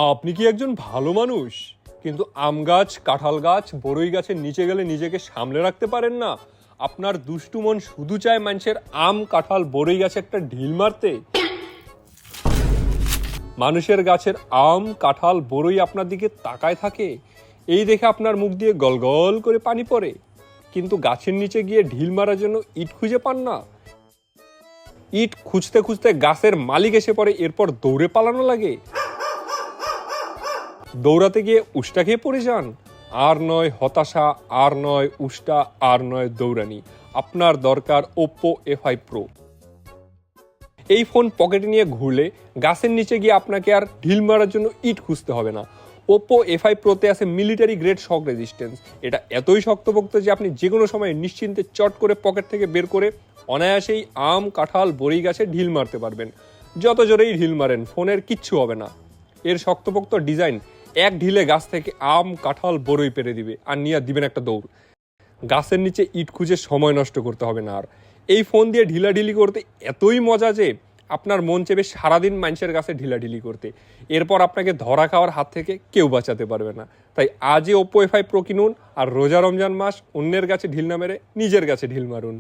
আপনি কি একজন ভালো মানুষ, কিন্তু আম গাছ, কাঁঠাল গাছ, বড়ই গাছের নিচে গেলে নিজেকে সামলে রাখতে পারেন না? আপনার দুষ্টু মন শুধু চায় মানুষের আম, কাঁঠাল, বড়ই গাছে একটা ঢিল মারতে। মানুষের গাছের আম, কাঁঠাল, বড়ই আপনার দিকে তাকায় থাকে, এই দেখে আপনার মুখ দিয়ে গলগল করে পানি পড়ে, কিন্তু গাছের নিচে গিয়ে ঢিল মারার জন্য ইট খুঁজে পান না। ইট খুঁজতে খুঁজতে গাছের মালিক এসে পড়ে, এরপর দৌড়ে পালানো লাগে। দৌড়াতে গিয়ে উষ্টা খেয়ে পড়ে যান। আর নয় হতাশা, আর নয় উষ্টা, আর নয় দৌড়ানি। আপনার দরকার ওপ্পো A5 Pro। এই ফোন পকেটে নিয়ে ঘুরলে গাছের নিচে গিয়ে আপনাকে আর ঢিল মারার জন্য ইট খুঁজতে হবে না। ওপ্পো A5 Proতে আছে মিলিটারি গ্রেড শক রেজিস্ট্যান্স। এটা এতই শক্তপোক্ত যে আপনি যে কোনো সময় নিশ্চিন্তে চট করে পকেট থেকে বের করে অনায়াসেই আম, কাঁঠাল, বড়ই গাছে ঢিল মারতে পারবেন। যত জোরেই ঢিল মারেন ফোনের কিচ্ছু হবে না। এর শক্তপোক্ত ডিজাইন এক ঢিলে গাছ থেকে আম, কাঁঠাল, বড়ই পেরে দিবে আর নিয়ে দিবেন একটা দৌড়। গাছের নিচে ইট খুঁজে সময় নষ্ট করতে হবে না আর। এই ফোন দিয়ে ঢিলাঢিলি করতে এতই মজা যে আপনার মন চেপে সারাদিন মানুষের কাছে ঢিলাঢিলি করতে। এরপর আপনাকে ধরা খাওয়ার হাত থেকে কেউ বাঁচাতে পারবে না। তাই আজই ওপ্পো A5 Pro কিনুন আর রোজা রমজান মাস অন্যের কাছে ঢিল না মেরে নিজের কাছে ঢিল মারুন।